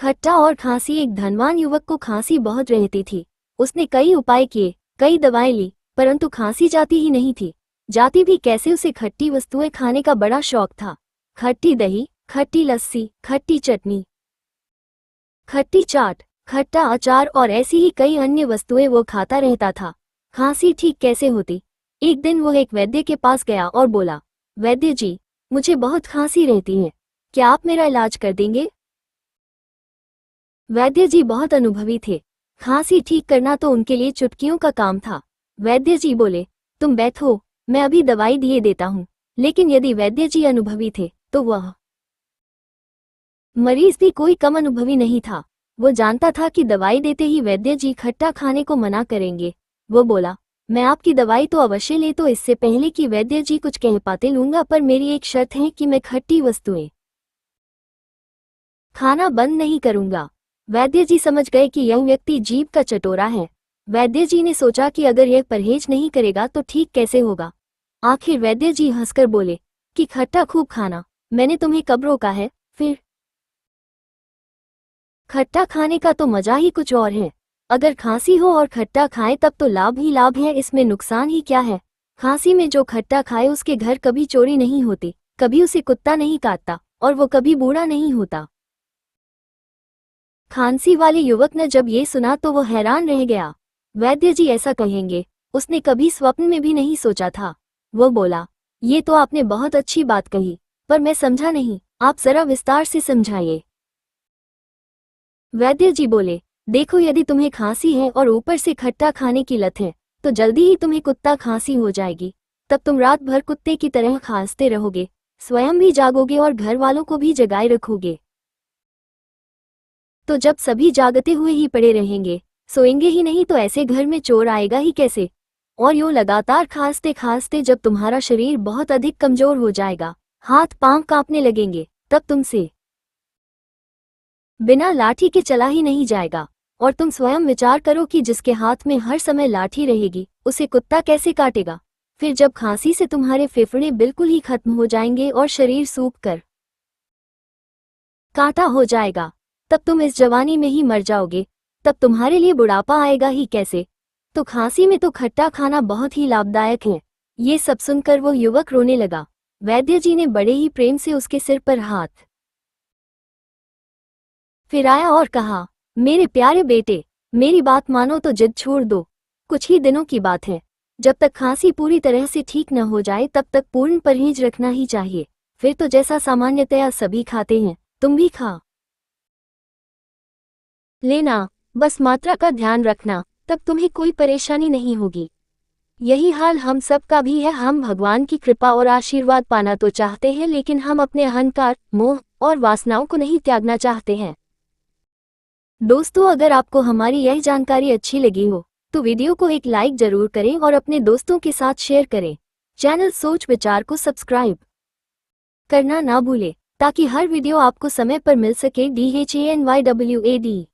खट्टा और खांसी। एक धनवान युवक को खांसी बहुत रहती थी। उसने कई उपाय किए, कई दवाएं ली, परंतु खांसी जाती ही नहीं थी। जाती भी कैसे? उसे खट्टी वस्तुएं खाने का बड़ा शौक था। खट्टी दही, खट्टी लस्सी, खट्टी चटनी, खट्टी चाट, खट्टा अचार और ऐसी ही कई अन्य वस्तुएं वो खाता रहता था। खांसी ठीक कैसे होती? एक दिन वो एक वैद्य के पास गया और बोला, वैद्य जी, मुझे बहुत खांसी रहती है, क्या आप मेरा इलाज कर देंगे? वैद्य जी बहुत अनुभवी थे। खांसी ठीक करना तो उनके लिए चुटकियों का काम था। वैद्य जी बोले, तुम बैठो, मैं अभी दवाई दिए देता हूँ। लेकिन यदि वैद्य जी अनुभवी थे तो वह मरीज भी कोई कम अनुभवी नहीं था। वो जानता था कि दवाई देते ही वैद्य जी खट्टा खाने को मना करेंगे। वो बोला, मैं आपकी दवाई तो अवश्य ले, तो इससे पहले कि वैद्य जी कुछ कह पाते लूंगा, पर मेरी एक शर्त है कि मैं खट्टी वस्तुएं खाना बंद नहीं करूंगा। वैद्य जी समझ गए कि यह व्यक्ति जीभ का चटोरा है। वैद्य जी ने सोचा कि अगर यह परहेज नहीं करेगा तो ठीक कैसे होगा। आखिर वैद्य जी हंसकर बोले कि खट्टा खूब खाना, मैंने तुम्हें कब रोका है? फिर खट्टा खाने का तो मजा ही कुछ और है। अगर खांसी हो और खट्टा खाए तब तो लाभ ही लाभ है, इसमें नुकसान ही क्या है? खांसी में जो खट्टा खाए उसके घर कभी चोरी नहीं होती, कभी उसे कुत्ता नहीं काटता और वो कभी बूढ़ा नहीं होता। खांसी वाले युवक ने जब ये सुना तो वो हैरान रह गया। वैद्य जी ऐसा कहेंगे, उसने कभी स्वप्न में भी नहीं सोचा था। वो बोला, ये तो आपने बहुत अच्छी बात कही, पर मैं समझा नहीं, आप जरा विस्तार से समझाइए। वैद्य जी बोले, देखो, यदि तुम्हें खांसी है और ऊपर से खट्टा खाने की लत है तो जल्दी ही तुम्हें कुत्ता खांसी हो जाएगी। तब तुम रात भर कुत्ते की तरह खांसते रहोगे, स्वयं भी जागोगे और घर वालों को भी जगाए रखोगे। तो जब सभी जागते हुए ही पड़े रहेंगे, सोएंगे ही नहीं, तो ऐसे घर में चोर आएगा ही कैसे? और यूं लगातार खांसते खांसते जब तुम्हारा शरीर बहुत अधिक कमजोर हो जाएगा, हाथ पांव कांपने लगेंगे, तब तुमसे बिना लाठी के चला ही नहीं जाएगा। और तुम स्वयं विचार करो कि जिसके हाथ में हर समय लाठी रहेगी उसे कुत्ता कैसे काटेगा? फिर जब खांसी से तुम्हारे फेफड़े बिल्कुल ही खत्म हो जाएंगे और शरीर सूख कर कांटा हो जाएगा, तब तुम इस जवानी में ही मर जाओगे। तब तुम्हारे लिए बुढ़ापा आएगा ही कैसे? तो खांसी में तो खट्टा खाना बहुत ही लाभदायक है। ये सब सुनकर वो युवक रोने लगा। वैद्य जी ने बड़े ही प्रेम से उसके सिर पर हाथ फिराया और कहा, मेरे प्यारे बेटे, मेरी बात मानो तो जिद छोड़ दो। कुछ ही दिनों की बात है। जब तक खांसी पूरी तरह से ठीक न हो जाए तब तक पूर्ण परहेज रखना ही चाहिए। फिर तो जैसा सामान्यतया सभी खाते हैं तुम भी खा लेना, बस मात्रा का ध्यान रखना, तब तुम्हें कोई परेशानी नहीं होगी। यही हाल हम सब का भी है। हम भगवान की कृपा और आशीर्वाद पाना तो चाहते हैं, लेकिन हम अपने अहंकार, मोह और वासनाओं को नहीं त्यागना चाहते हैं। दोस्तों, अगर आपको हमारी यह जानकारी अच्छी लगी हो तो वीडियो को एक लाइक जरूर करें और अपने दोस्तों के साथ शेयर करें। चैनल सोच विचार को सब्सक्राइब करना ना भूलें ताकि हर वीडियो आपको समय पर मिल सके। DHANYWAD